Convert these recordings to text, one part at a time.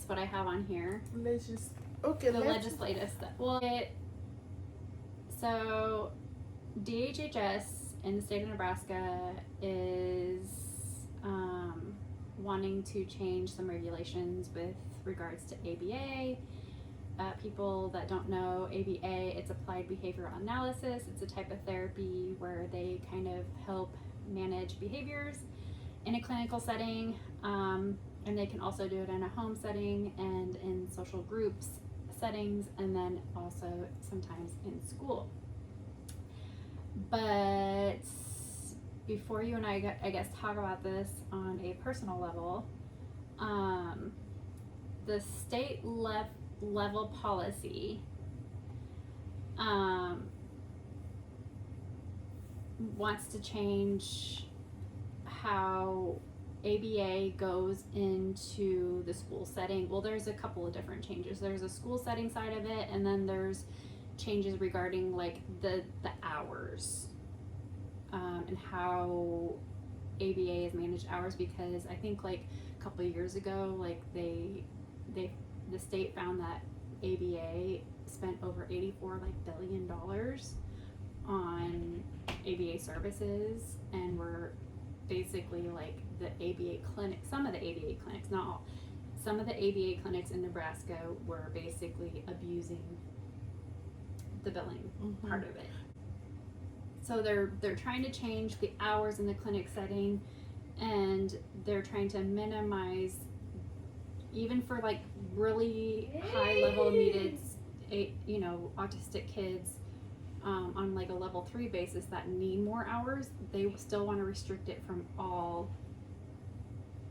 what I have on here. Okay, the legislative stuff. Well, so DHHS in the state of Nebraska is wanting to change some regulations with regards to ABA. People that don't know ABA, it's applied behavioral analysis. It's a type of therapy where they kind of help manage behaviors in a clinical setting, and they can also do it in a home setting and in social groups settings, and then also sometimes in school. But before you and I guess talk about this on a personal level, the state level policy wants to change how ABA goes into the school setting. Well, there's a couple of different changes. There's a school setting side of it, and then there's changes regarding like the hours, and how ABA has managed hours, because I think like a couple of years ago, like the state found that ABA spent over $84 billion on ABA services, and were basically like the ABA clinic, some of the ABA clinics, not all, some of the ABA clinics in Nebraska were basically abusing the billing part of it. So they're trying to change the hours in the clinic setting, and they're trying to minimize, even for like really high level needed, autistic kids, on like a level 3 basis that need more hours. They still want to restrict it from all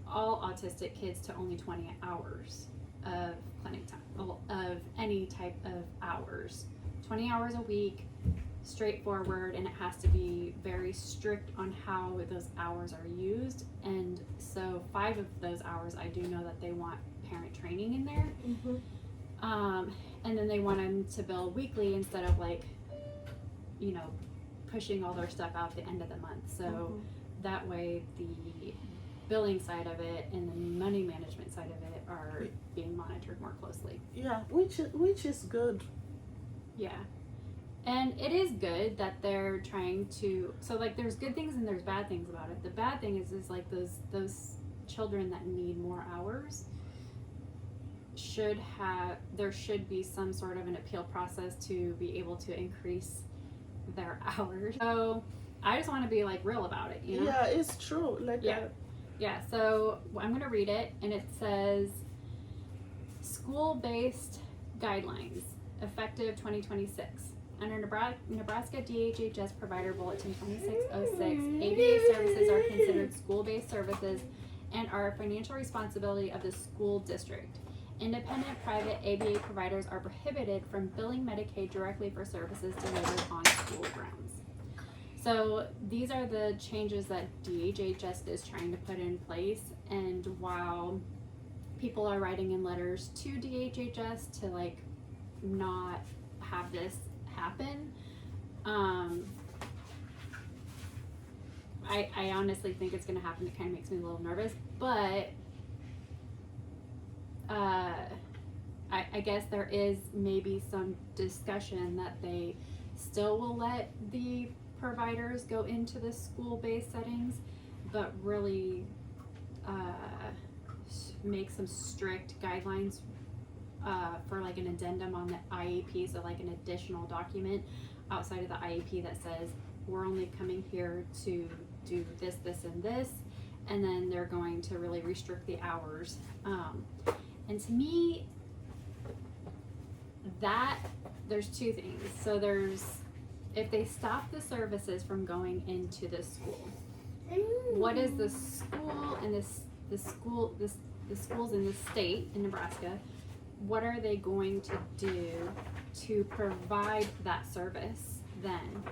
autistic kids to only 20 hours of clinic time, of any type of hours, 20 hours a week, straightforward, and it has to be very strict on how those hours are used. And so 5 of those hours, I do know that they want parent training in there. And then they want them to bill weekly instead of like, pushing all their stuff out at the end of the month. So that way the billing side of it and the money management side of it are being monitored more closely. Yeah, which is good. Yeah. And it is good that they're trying to, so like there's good things and there's bad things about it. The bad thing is like those children that need more hours there should be some sort of an appeal process to be able to increase their hours. So I just want to be like real about it, Yeah, it's true. Yeah, so I'm going to read it, and it says, school-based guidelines, effective 2026. Under Nebraska DHHS Provider Bulletin 2606, ABA services are considered school-based services and are a financial responsibility of the school district. Independent private ABA providers are prohibited from billing Medicaid directly for services delivered on school grounds. So these are the changes that DHHS is trying to put in place, and while people are writing in letters to DHHS to like not have this happen, I honestly think it's going to happen. It kind of makes me a little nervous, but I guess there is maybe some discussion that they still will let the providers go into the school-based settings, but really make some strict guidelines for like an addendum on the IEP, so like an additional document outside of the IEP that says we're only coming here to do this, this, and this, and then they're going to really restrict the hours. And to me, that there's 2 things. So if they stop the services from going into the school, what is the school and the schools in the state in Nebraska, what are they going to do to provide that service then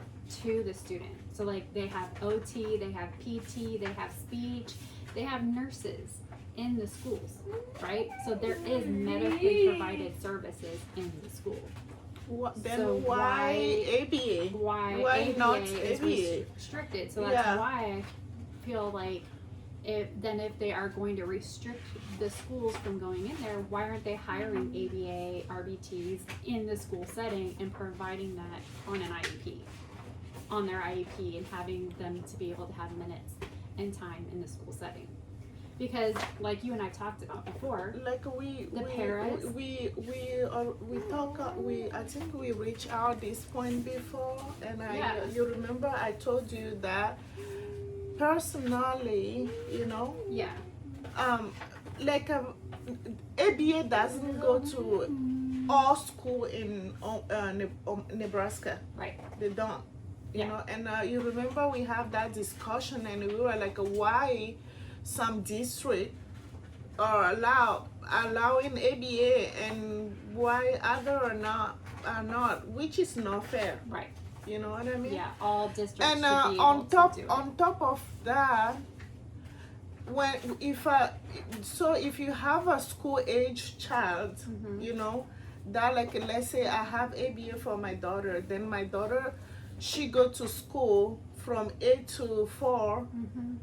to the student? So like they have OT, they have PT, they have speech, they have nurses in the schools, right? So there is medically provided services in the school. Why ABA? Why ABA not is restricted? So that's why I feel like if they are going to restrict the schools from going in there, why aren't they hiring ABA, RBTs in the school setting and providing that on an IEP, on their IEP, and having them to be able to have minutes and time in the school setting? Because like you and I talked about before, like paras. I think we reached out this point before, and Yeah. you remember I told you that personally, yeah, like ABA doesn't go to all school in Nebraska. right, They don't. You Yeah. know, and you remember we have that discussion, and we were like, why some district are allowing ABA and why other are not, which is not fair. right, You know what I mean? yeah. All districts And should be able on top to do it. on top of that, if you have a school age child, Mhm. that, like, let's say I have ABA for my daughter, then my daughter, she go to school from 8 to 4, Mhm.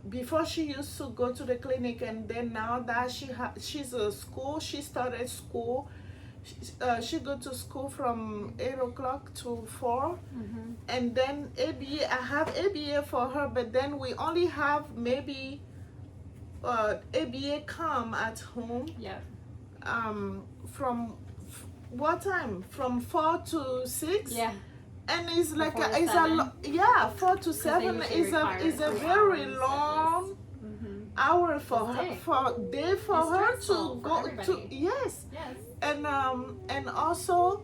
before she used to go to the clinic, and then now that she's a school, she started school, she go to school from 8 o'clock to 4, Mhm. and then ABA, I have ABA for her, but then we only have maybe ABA come at home Yep. from what time? From 4 to 6? Yeah. And it's like Before to 7? 4 to 7 usually is require a 3 very hours long Mhm. hour for It's her day. for It's her stressful to for go to. everybody. Yes. Yes. And also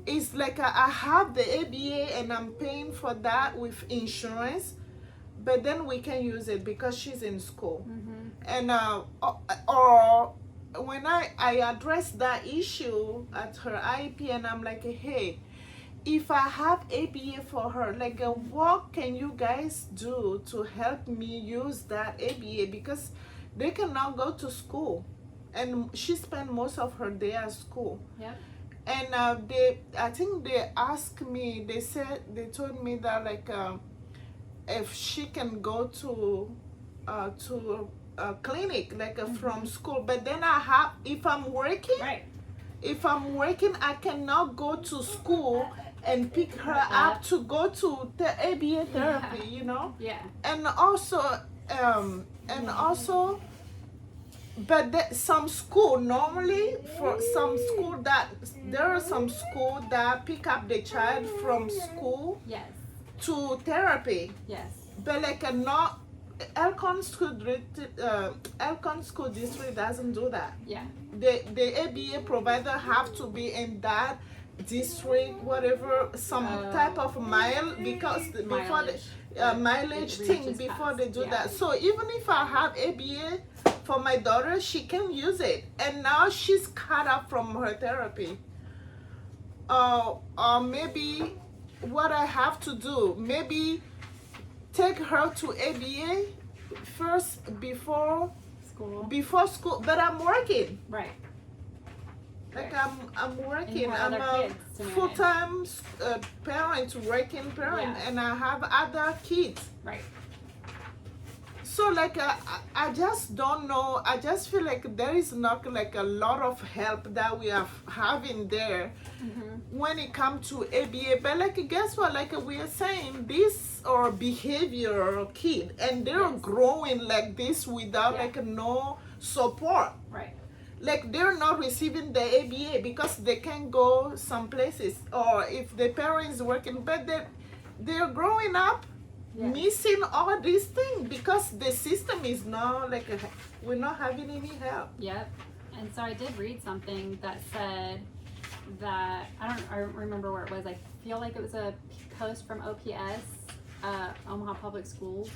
it's like I have the ABA and I'm paying for that with insurance, but then we can use it because she's in school. Mhm. And or when I address that issue at her IEP, and I'm like, hey, if I have ABA for her, like, what can you guys do to help me use that ABA? Because they cannot go to school, and she spent most of her day at school. Yep. And I think they asked me, they told me that, like, if she can go to a clinic, like, from school, but then if I'm working, Right. I cannot go to school and pick her up to go to the ABA therapy, Yeah. and also, but some school normally, for some school that there are some school that pick up the child from school Yes. to therapy, Yes. but like not Elkhorn school district doesn't do that. Yeah. The ABA provider have to be in that district, whatever, some type of mile, because before the mileage it thing reaches before past, they do yeah. that. So even if I have ABA for my daughter, she can use it, and now she's cut off from her therapy. Or maybe what I have to do, maybe take her to ABA first before school, but I'm working. Right. Like, Right. I'm And working. you have I'm other a kids to manage. full-time working parent, Yeah. and I have other kids. Right. So, like, I just don't know. I just feel like there is not, like, a lot of help that we are having there when it comes to ABA. But, like, guess what? Like we are saying, these are behavioral kids, and they're Yes. growing like this without Yeah. like no support. Right. Like, they're not receiving the ABA because they can go some places, or if the parent is working, but they're growing up Yes. missing all these things because the system is not like we're not having any help. Yep. And so I did read something that said that I don't remember where it was. I feel like it was a post from OPS, Omaha Public Schools,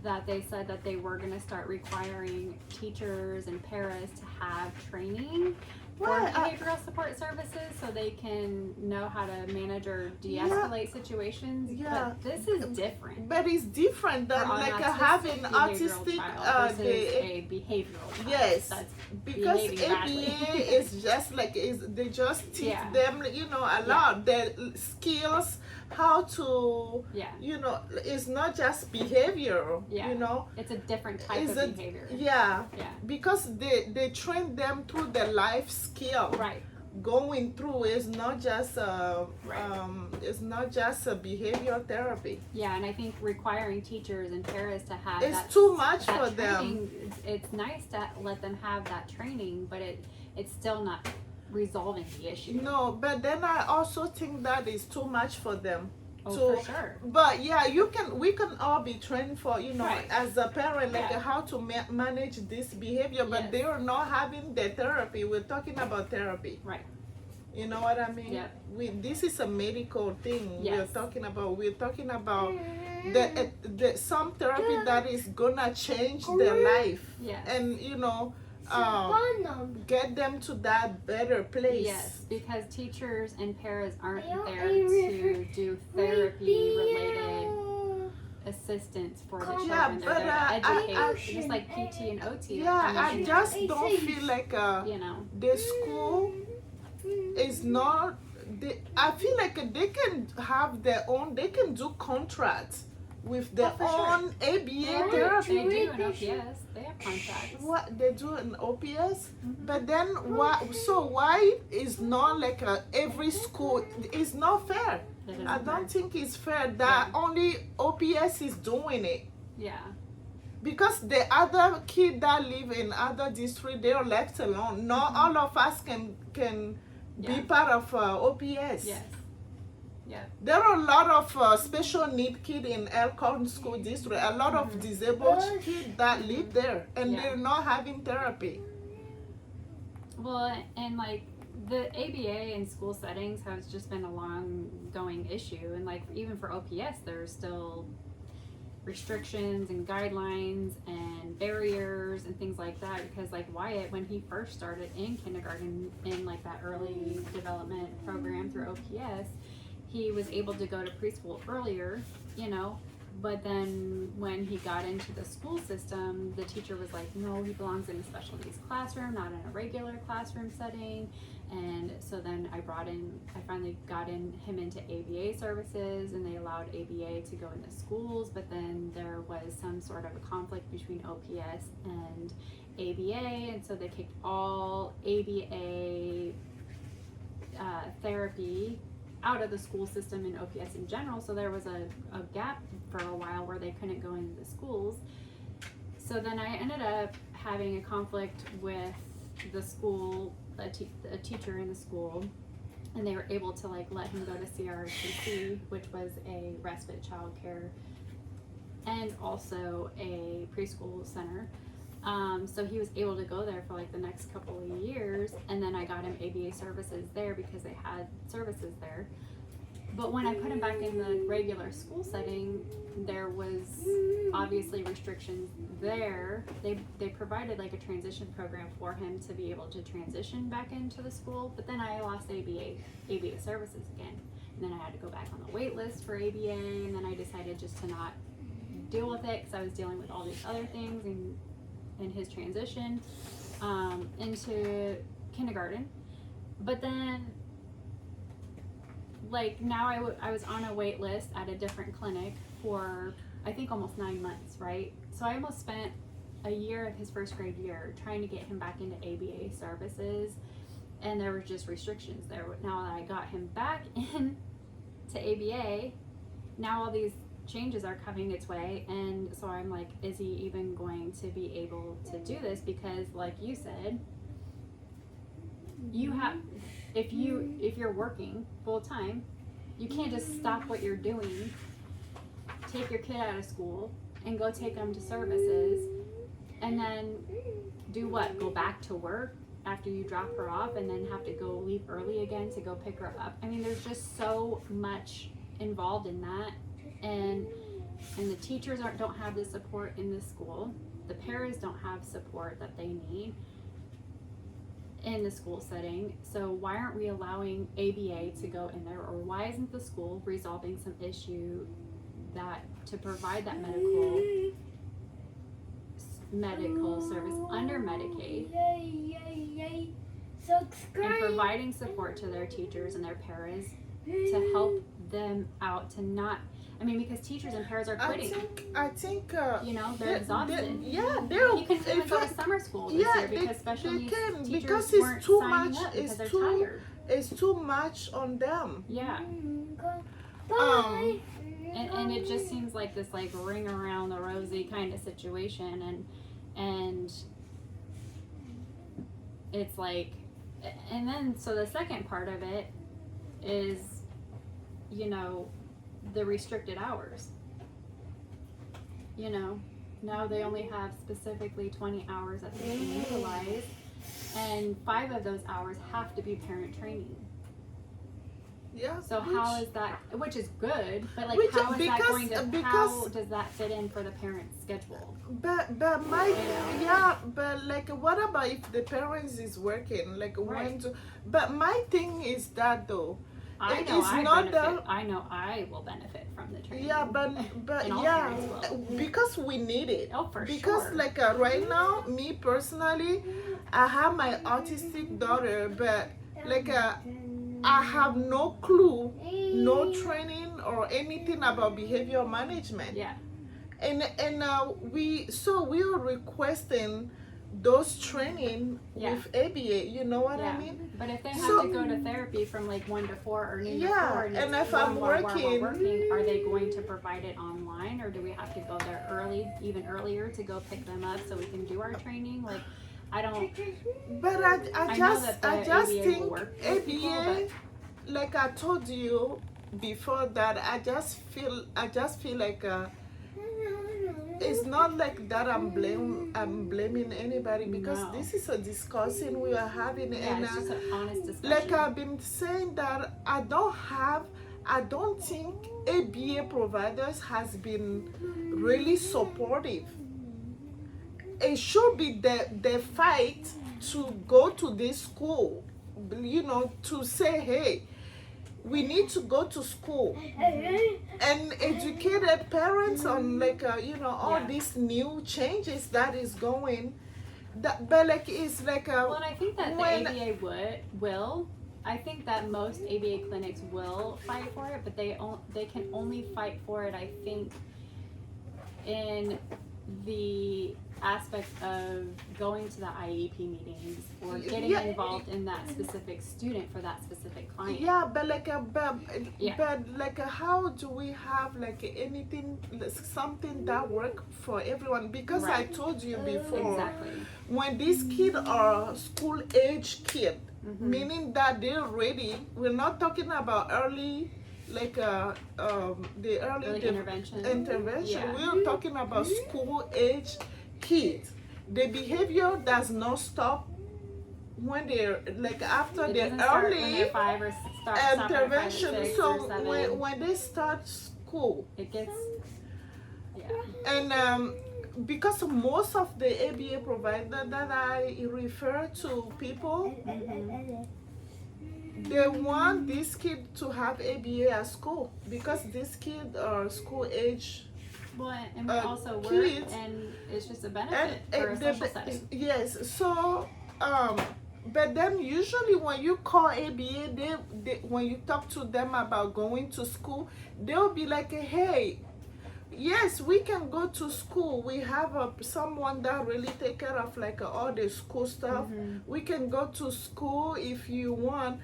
that they said that they were going to start requiring teachers and paras to have training for Well, behavioral support services so they can know how to manage or de-escalate situations. Yeah. But this is different. But it's different than For an like autistic having behavioral autistic child versus a behavioral child. yes, That's because behaving badly. ABA is just like they just teach Yeah. them, a lot, the skills, how to, Yeah. you know, it's not just behavior, Yeah. you know. It's a different type It's of behavior. Yeah, Yeah. because they train them through the life skill. Right. Going through is not just Right. it's not just a behavior therapy. Yeah, and I think requiring teachers and parents to have It's that, too much that for them. training, it's nice to let them have that training, but it's still not resolving the issue. No, but then I also think that is too much for them. Oh, So, for sure. but yeah, we can all be trained for, you know, Right. as a parent, like Yeah. how to manage this behavior, but Yes. they are not having the therapy. We're talking about therapy. Right. You know what I mean? Yeah. This is a medical thing. Yes. We're talking about the some therapy that is gonna change their life. Yes. And you know, get them to that better place. Yes, because teachers and paras aren't there to do therapy related assistance for the children. Yeah, They're but there to educate, just like I- PT and OT. Yeah, are I commissioned, just don't feel like you know. the school is not. I feel like they can have their own. They can do contracts with their for sure. own ABA Right. therapy. They do in OPS. They have contracts. What they do in OPS, Mhm. but then why? So why is not like every school? It's not fair. It isn't I fair. don't think it's fair that only OPS is doing it. Yeah. Because the other kids that live in other districts, they are left alone. Not all of us can be Yeah. part of OPS. Yes. Yeah. There are a lot of special need kids in Elkhorn School District. A lot of disabled kids that live there, and Yeah. they're not having therapy. Well, and like the ABA in school settings has just been a long-going issue, and like even for OPS, there's still restrictions and guidelines and barriers and things like that. Because like Wyatt, when he first started in kindergarten in like that early development program through OPS, he was able to go to preschool earlier, you know. But then when he got into the school system, the teacher was like, no, he belongs in a special needs classroom, not in a regular classroom setting. And so then I finally got him into ABA services, and they allowed ABA to go into schools. But then there was some sort of a conflict between OPS and ABA, and so they kicked all ABA therapy out of the school system in OPS in general. So there was a gap for a while where they couldn't go into the schools. So then I ended up having a conflict with the school, a teacher in the school, and they were able to like let him go to CRTC, which was a respite childcare and also a preschool center. So he was able to go there for like the next couple of years, and then I got him ABA services there because they had services there. But when I put him back in the regular school setting, there was obviously restrictions there. They provided like a transition program for him to be able to transition back into the school, but then I lost ABA services again. And then I had to go back on the wait list for ABA, and then I decided just to not deal with it because I was dealing with all these other things in his transition into kindergarten. But then like now I was on a wait list at a different clinic for I think almost 9 months, right? So I almost spent a year of his first grade year trying to get him back into ABA services, and there were just restrictions there. Now that I got him back in to ABA, now all these changes are coming its way, and so I'm like, is he even going to be able to do this? Because like you said, you have if you're working full time, you can't just stop what you're doing, take your kid out of school and go take them to services, and then do what? Go back to work after you drop her off and then have to go leave early again to go pick her up. I mean, there's just so much involved in that, and the teachers don't have the support in the school. The parents don't have support that they need in the school setting. So why aren't we allowing ABA to go in there, or why isn't the school resolving some issue that to provide that medical service under Medicaid and providing support to their teachers and their parents to help them out to not, I mean, because teachers and parents are quitting. I think You know, they're exhausted. they're You can even go to summer school this year because special needs teachers because weren't it's too signing much. up It's because they're too tired. it's too much on them. Yeah. Um, And it just seems like this like ring around the rosy kind of situation, and it's like, and then so the second part of it is, you know, the restricted hours. You know, now they only have specifically 20 hours that they can utilize, and 5 of those hours have to be parent training. yeah. So how is that, which is good, but like Which- how is that going to, how because- does that fit in for the parent's schedule? But but like what about if the parents is working like Right. when to, but my thing is that though I it know is I not benefit, I know I will benefit from the training. yeah but And all yeah parents will. because we need it Oh, for because sure. like right now me personally I have my autistic daughter but like I have no clue, no training or anything about behavior management. Yeah. And we are requesting those training Yeah. with ABA. You know what Yeah. I mean? But if they have So- to go to therapy from like 1 to 4 or noon to Yeah, 4, and it's if I'm while we're working- working, are they going to provide it online, or do we have to go there early, even earlier, to go pick them up so we can do our training? Like, I don't. But I know that the I just ABA think will work with people, ABA, like I told you before that, I just feel like it's not like that I'm blaming anybody because No. this is a discussion we are having Yeah, and it's just an honest discussion. like I've been saying that I don't think ABA providers has been really supportive. It should be the fight to go to this school, you know, to say, hey, we need to go to school and educated parents on like all Yeah. these new changes that is going. That but like it's like Well, and I think that when- the ABA will. I think that most ABA clinics will fight for it, but they can only fight for it, I think, in the aspect of going to the IEP meetings or getting Yeah. involved in that specific student for that specific client. yeah, but like Yeah. but like how do we have like anything something that work for everyone? Because I Right. told you before, Exactly. when these kids are school age kid, Mhm. meaning that they're ready. We're not talking about early, like the early Early intervention. intervention. Yeah. We're talking about school age kids. The behavior does not stop when they're like after It the doesn't start when early they're 5 or stop at 5 or intervention. 6 So or 7. when they start school, It gets, yeah. and because most of the ABA provider that I refer to people, Mhm. they want this kid to have ABA at school because this kid are school age Well, and we also work, kids, and it's just a benefit for a social setting. yes. So but then usually when you call ABA, they when you talk to them about going to school, they'll be like, hey, yes, we can go to school. We have someone that really take care of like all the school stuff. Mhm. We can go to school if you want.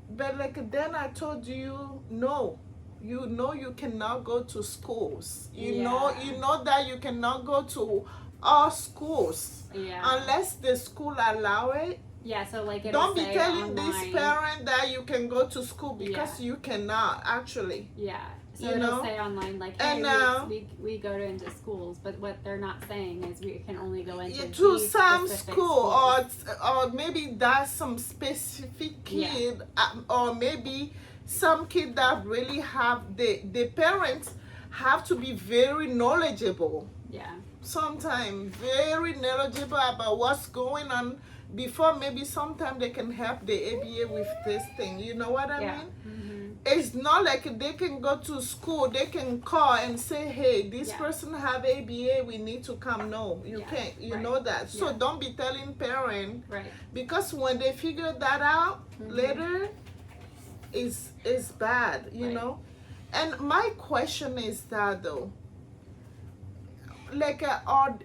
But like then I told you, no. You know you cannot go to schools. You know that you cannot go to all schools Yeah. unless the school allow it. Yeah, so like it'll Don't be say telling online. this parent that you can go to school because Yeah. you cannot actually. Yeah. So You it'll know? say online like, hey, And, we go into schools, but what they're not saying is we can only go into To these some specific school schools. or maybe that's some specific kid or maybe some kid that really have the parents have to be very knowledgeable, Yeah. sometimes very knowledgeable about what's going on before maybe sometime they can help the ABA with this thing. You know what I Yeah. mean? Mm-hmm. It's not like they can go to school, they can call and say, hey, this Yeah. person have ABA, we need to come. No, you Yeah, can't. You right. know that. So Yeah. don't be telling parent Right. because when they figure that out Mhm. later, it's bad, you Right. know. And my question is that though, or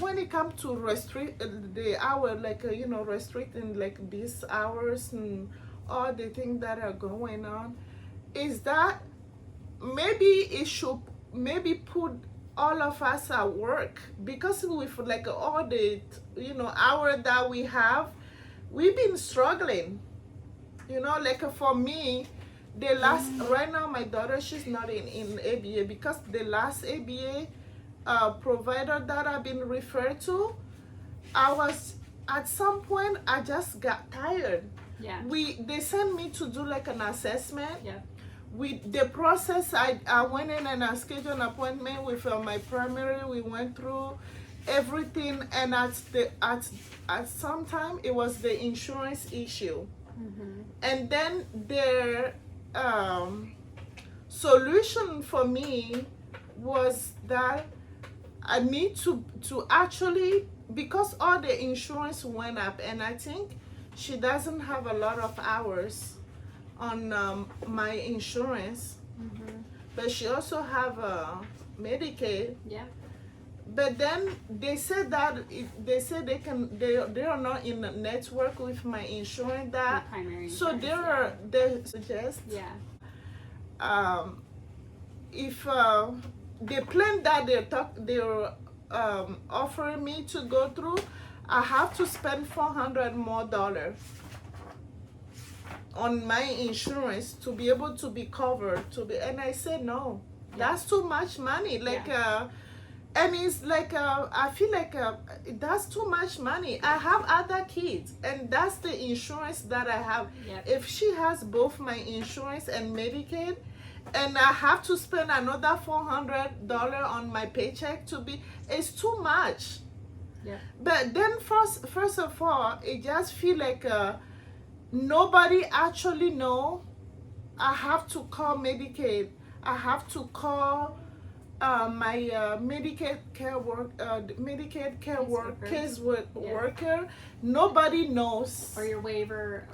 when it comes to restrict the hour, restricting like these hours and all the things that are going on, is that maybe it should maybe put all of us at work, because with like all the hour that we have, we've been struggling. Like for me, the last right now my daughter, she's not in ABA, because the last ABA provider that I've been referred to, I was at some point I just got tired. Yeah. They sent me to do like an assessment. Yeah. With the process, I went in and I scheduled an appointment with my primary. We went through everything, and at some time it was the insurance issue. Mm-hmm. And then their solution for me was that I need to actually, because all the insurance went up, and I think she doesn't have a lot of hours on my insurance, Mm-hmm. but she also have Medicaid. Yeah. But then they said that they said they are not in a network with my insurance, that The primary so insurance, they suggest yeah. if the plan that they're offering me to go through, I have to spend $400 more on my insurance to be able to be covered, and I said no. Yeah. That's too much money. And it's like I feel like that's too much money. I have other kids, and that's the insurance that I have. Yep. If she has both my insurance and Medicaid, and I have to spend another $400 on my paycheck it's too much. Yeah. But then first of all, it just feel like nobody actually know. I have to call Medicaid. I have to call my Medicaid care worker. Nobody knows. Or your waiver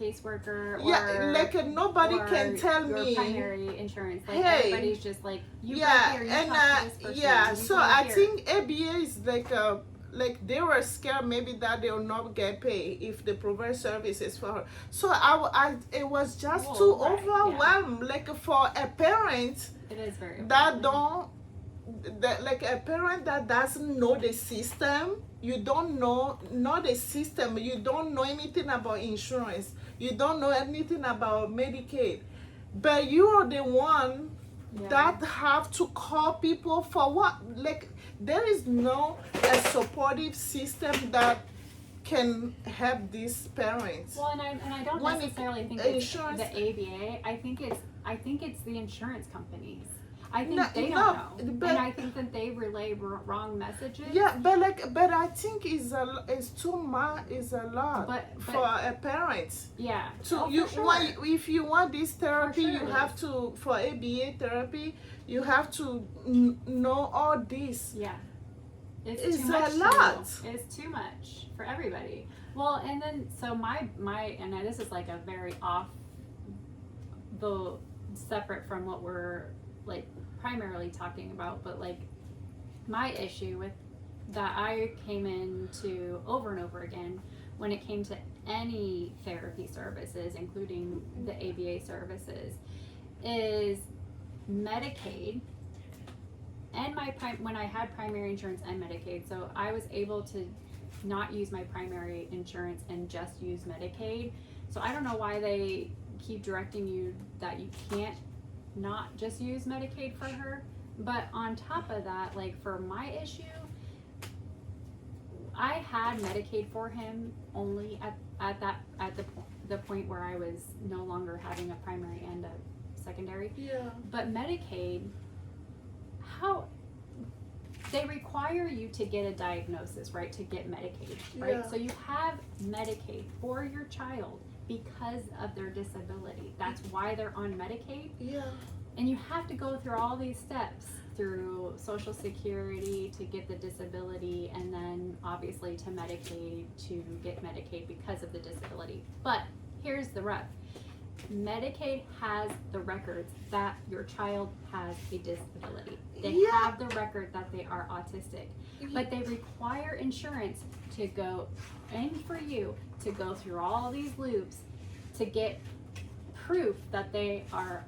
caseworker. Yeah, like nobody can tell your me. Primary insurance. Like Hey, everybody's just like you yeah, go here, you and talk to this person, yeah. you So go I here. think ABA is like they were scared maybe that they will not get paid if they provide services for her. So it was just Whoa, too right, overwhelmed. yeah. like for a parent It is very that overwhelming. like a parent that doesn't know the system. You don't know the system. You don't know anything about insurance. You don't know anything about Medicaid, but you are the one that have to call people for what? Like there is no a supportive system that can help these parents. Well, and I don't When necessarily think insurance- it's the ABA. I think it's the insurance companies. I think No, they don't no, know, but- and I think that they relay wrong messages. Yeah, but I think it's too much. It's a lot But- for a parent. Yeah. So Oh, you for sure. if you want this therapy, For sure you it have is. to, for ABA therapy, you have to know all this. Yeah. It's It's too much a lot. It's too much for everybody. Well, and then so my and this is like a very separate from what we're like primarily talking about, but like my issue with that I came into over and over again when it came to any therapy services, including the ABA services, is Medicaid and when I had primary insurance and Medicaid. So I was able to not use my primary insurance and just use Medicaid. So I don't know why they keep directing you that you can't not just use Medicaid for her. But on top of that, like for my issue, I had Medicaid for him only at the point where I was no longer having a primary and a secondary. Yeah. But Medicaid, how they require you to get a diagnosis, right, to get Medicaid, right? Yeah. So you have Medicaid for your child because of their disability. That's why they're on Medicaid. Yeah. And you have to go through all these steps through Social Security to get the disability, and then obviously to Medicaid to get Medicaid because of the disability. But here's the rub. Medicaid has the records that your child has a disability. They Yeah. have the record that they are autistic, but they require insurance to go and for you to go through all these loops to get proof that they are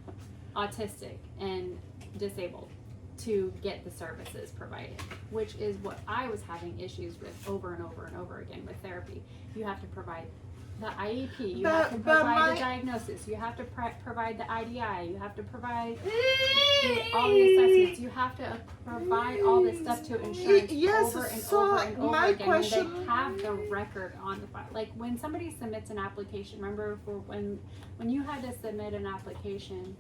autistic and disabled to get the services provided, which is what I was having issues with over and over and over again with therapy. You have to provide the IEP, you have to provide the diagnosis, you have to provide the IDI, you have to provide all the assessments, you have to provide all this stuff to insurance over and over and over again when they have the record on the file. Like when somebody submits an application, remember for when you had to submit an application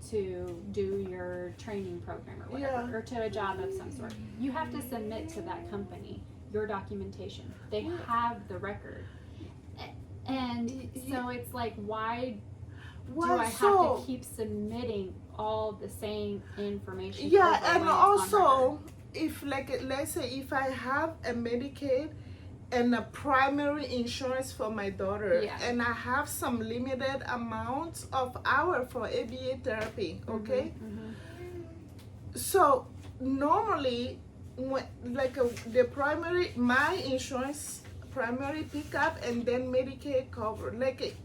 to do your training program or whatever, or to a job of some sort, you have to submit to that company your documentation. They have the record. And so it's like, why do I have to keep submitting all the same information? Yeah, and also, if like, let's say if I have a Medicaid and a primary insurance for my daughter, and I have some limited amount of hour for ABA therapy, okay? So normally, when like the primary, my insurance primary pickup and then Medicaid cover, like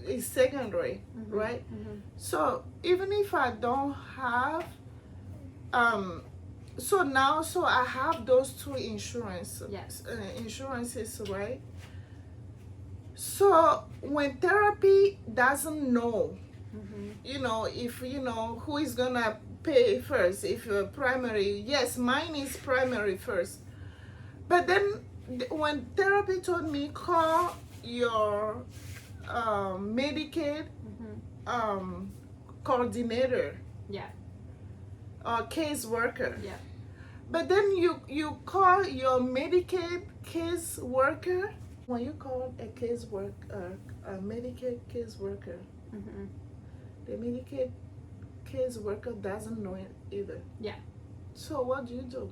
it's secondary, right? So even if I don't have, so I have those two insurances, right? So when therapy doesn't know, you know, if you know who is gonna pay first, if you're primary, yes, mine is primary first, but then when therapy told me call your Medicaid coordinator, or case worker, but then you call your Medicaid case worker. When you call a case worker, a Medicaid case worker, the Medicaid case worker doesn't know it either. So what do you do?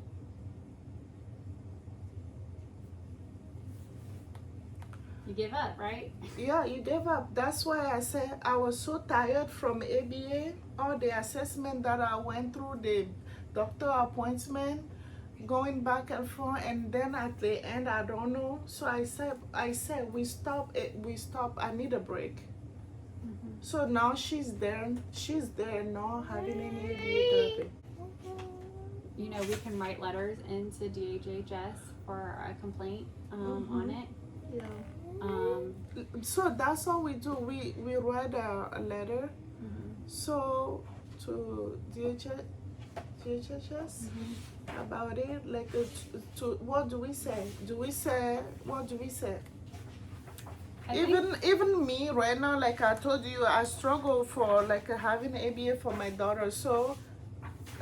You give up, right? Yeah, you gave up. That's why I said I was so tired from ABA, all the assessment that I went through, the doctor appointment, going back and forth, and then at the end I don't know. So I said we stop it. I need a break. So now she's there not having any ABA therapy. You know, we can write letters into DHHS for a complaint on it. So that's all we do. We write a letter, so to DHHS about it. Like to what do we say? What do we say? Even me right now, like I told you, I struggle for like having ABA for my daughter. So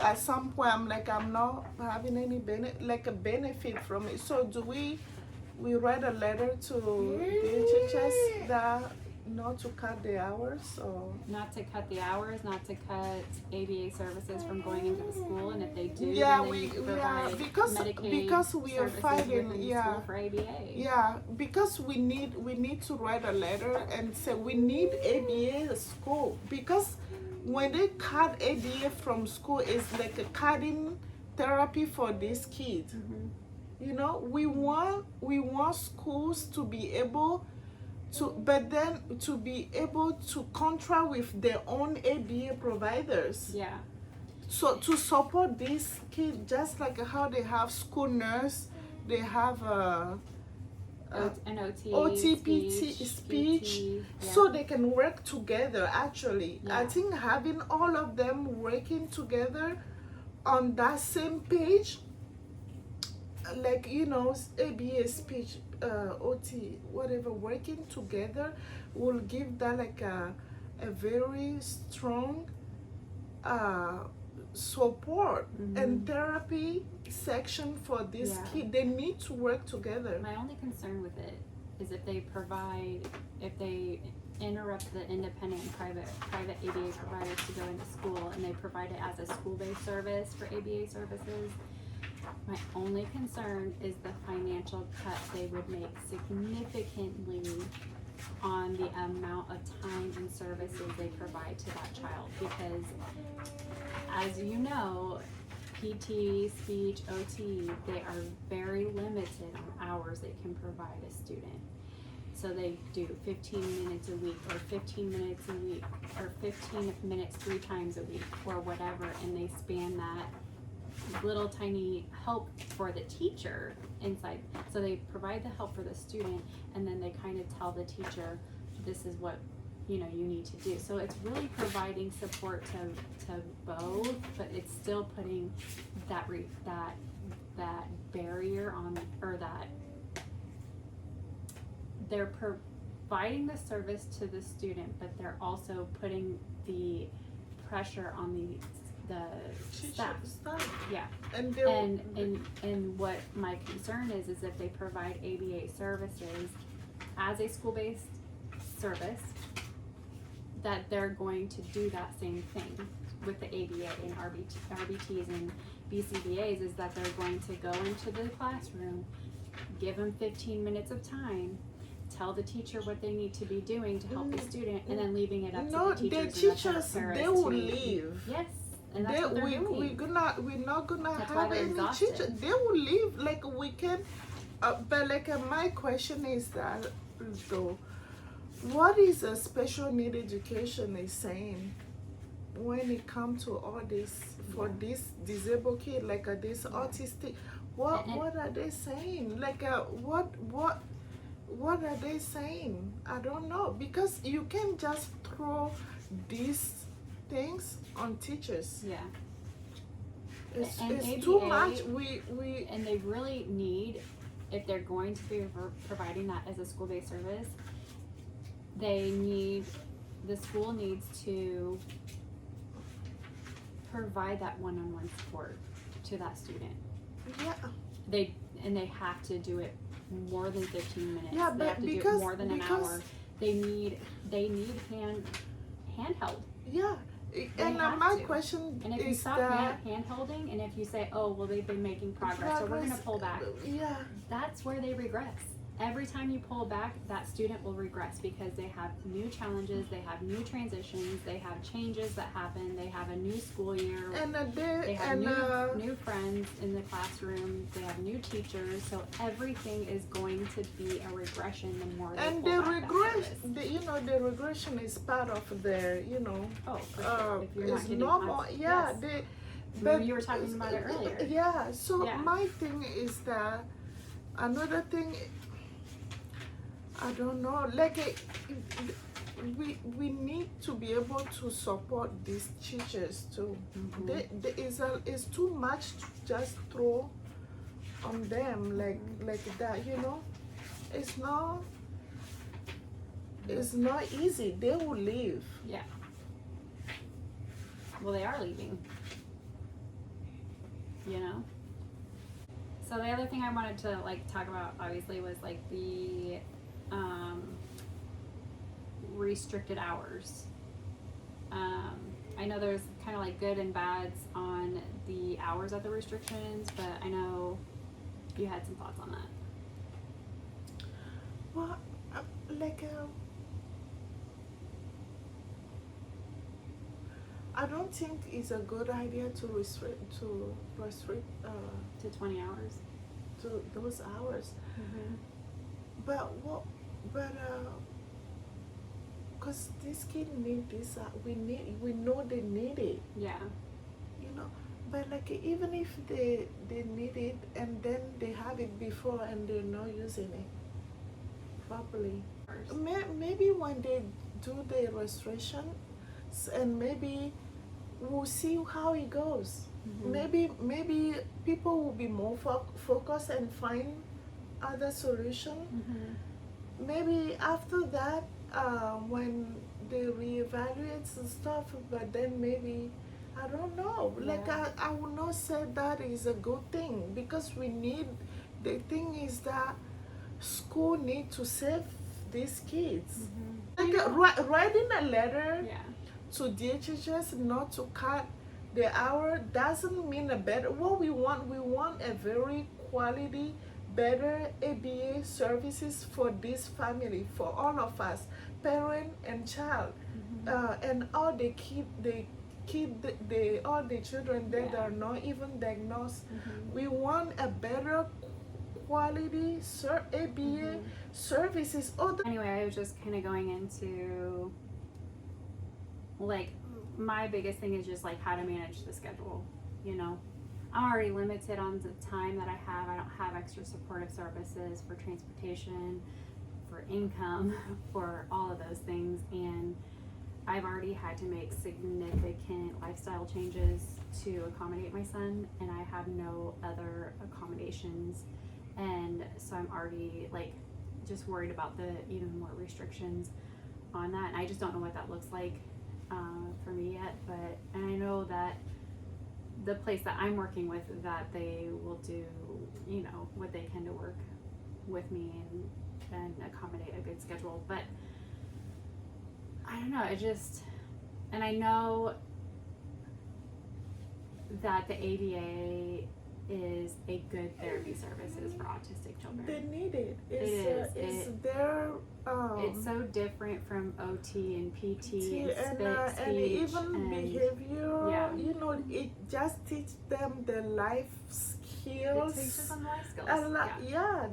at some point, I'm not having any benefit from it. So do we write a letter to the HHS that not to cut the hours, or not to cut the hours, not to cut ABA services from going into the school, and if they do, because we are fighting, for ABA. Because we need to write a letter and say we need ABA school, because when they cut ABA from school, it's like a cutting therapy for these kids. You know, we want schools to be able to, but then to be able to contract with their own ABA providers. So to support these kids, just like how they have school nurse, they have an OT, PT, speech, so they can work together. Actually, I think having all of them working together on that same page, like, you know, ABA, speech, OT, whatever, working together will give that like a very strong support and therapy section for this kid. They need to work together. My only concern with it is if they interrupt the independent and private ABA providers to go into school, and they provide it as a school-based service for ABA services. My only concern is the financial cut they would make significantly on the amount of time and services they provide to that child, because as you know, PT, speech, OT, they are very limited on hours they can provide a student. So they do 15 minutes a week, or 15 minutes a week, or 15 minutes 3 times a week, or whatever, and they span that little tiny help for the teacher inside. So they provide the help for the student, and then they kind of tell the teacher, this is what you need to do. So it's really providing support to both, but it's still putting that barrier on, or that they're providing the service to the student, but they're also putting the pressure on the staff. Yeah. And what my concern is if they provide ABA services as a school-based service, that they're going to do that same thing with the ABA and RBTs and BCBAs, is that they're going to go into the classroom, give them 15 minutes of time, tell the teacher what they need to be doing to help the student, and then leaving it up to the teachers. They will leave. Yes. And that's what they're doing. We're not gonna That's have any exhausted. teacher. They will leave like a weekend. But my question is that though, what is a special need education is saying when it comes to all this for this disabled kid, like this autistic? What are they saying? Like what are they saying? I don't know, because you can't just throw these things on teachers. Yeah. It's ABA, too much. And they really need, if they're going to be providing that as a school-based service, the school needs to provide that one-on-one support to that student. Yeah. They have to do it more than 15 minutes. Yeah, they but have to do it more than an hour. They need handheld. Yeah. And my question and if you is stop that hand holding, and if you say, oh well, they've been making progress, so we're going to pull back, that's where they regress. Every time you pull back, that student will regress, because they have new challenges, they have new transitions, they have changes that happen, they have a new school year, and they have new friends in the classroom, they have new teachers, so everything is going to be a regression the more they and pull the back regression, the regression is part of their, Oh, for sure. If you're not it's getting normal. yes. But you were talking about it earlier. Yeah. So Yeah. my thing is that another thing, I don't know, we need to be able to support these teachers too. Mm-hmm. It's too much to just throw on them like that, It's not easy. They will leave. Yeah. Well, they are leaving. So the other thing I wanted to talk about, obviously, was the restricted hours. I know there's kind of good and bads on the hours of the restrictions, but I know you had some thoughts on that. Well, I don't think it's a good idea to restrict to 20 hours. To those hours. Mm-hmm. But because these kids need this, we know they need it. Yeah. But even if they need it and then they have it before and they're not using it properly, maybe when they do the restoration, and maybe we'll see how it goes. Mm-hmm. Maybe people will be more focused and find other solution. Mm-hmm. Maybe after that, when they reevaluate some stuff, but then maybe, I don't know. Yeah. I would not say that is a good thing, because the thing is that school need to save these kids. Mm-hmm. Writing a letter to DHHS not to cut the hour doesn't mean a better. What we want a very quality better ABA services for this family, for all of us, parent and child, and all the all the children that are not even diagnosed. We want a better quality ABA services. Anyway, I was just kind of going into, like, my biggest thing is just like how to manage the schedule. You know, I'm already limited on the time that I have. I don't have extra supportive services for transportation, for income, for all of those things, and I've already had to make significant lifestyle changes to accommodate my son, and I have no other accommodations, and so I'm already like just worried about the even more restrictions on that, and I just don't know what that looks like for me yet. And I know that the place that I'm working with, that they will do, you know, what they can to work with me and accommodate a good schedule. But I don't know, and I know that the ABA is a good therapy services for autistic children. They need it. It's so different from OT and PT and speech even behavior. Yeah. You know, it just teach them the life skills. It teaches them life skills.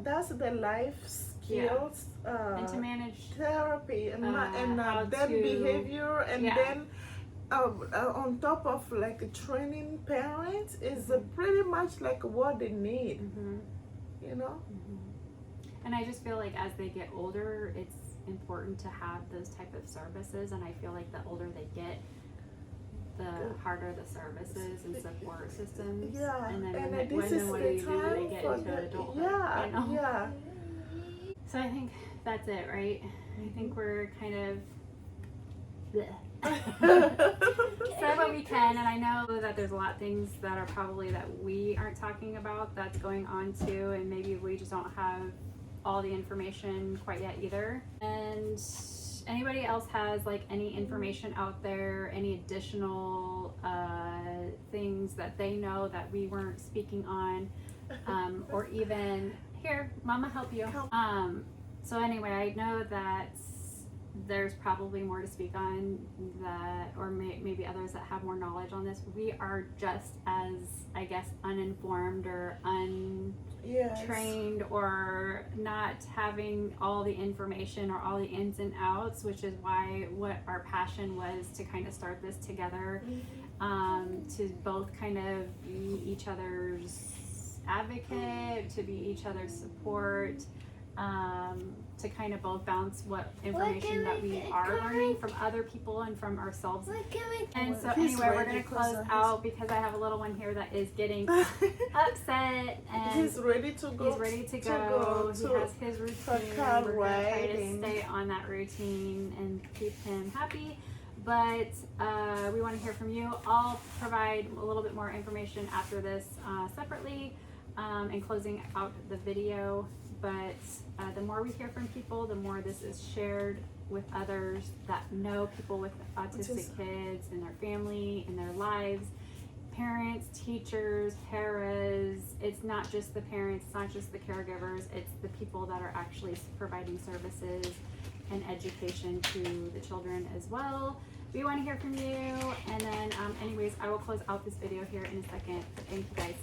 That's the life skills. And to manage therapy and how then to, behavior, and then on top of like training parents is pretty much like what they need. You know. And I just feel like as they get older, it's important to have those type of services, and I feel like the older they get, the harder the services and support systems. Yeah, and then and what do you do when they get into adulthood? Yeah, you know? yeah. So I think that's it, right? I think we're kind of say what we can, and I know that there's a lot of things that are probably that we aren't talking about that's going on too, and maybe we just don't have all the information quite yet either. And anybody else has like any information out there, any additional things that they know that we weren't speaking on, or even here, Mama help you. So anyway, I know that there's probably more to speak on that, or maybe others that have more knowledge on this. We are just as, I guess, uninformed or untrained, or not having all the information or all the ins and outs, which is why what our passion was to kind of start this together, to both kind of be each other's advocate, to be each other's support, to kind of both bounce what information that we are learning from other people and from ourselves. And so anyway, we're going to close out because I have a little one here that is getting upset, and he's ready to go. He has his routine. We're going to try to stay on that routine and keep him happy. But we want to hear from you. I'll provide a little bit more information after this separately and closing out the video. But the more we hear from people, the more this is shared with others that know people with autistic kids in their family, in their lives, parents, teachers, paras. It's not just the parents, it's not just the caregivers, it's the people that are actually providing services and education to the children as well. We want to hear from you. And then anyways, I will close out this video here in a second. Thank you guys.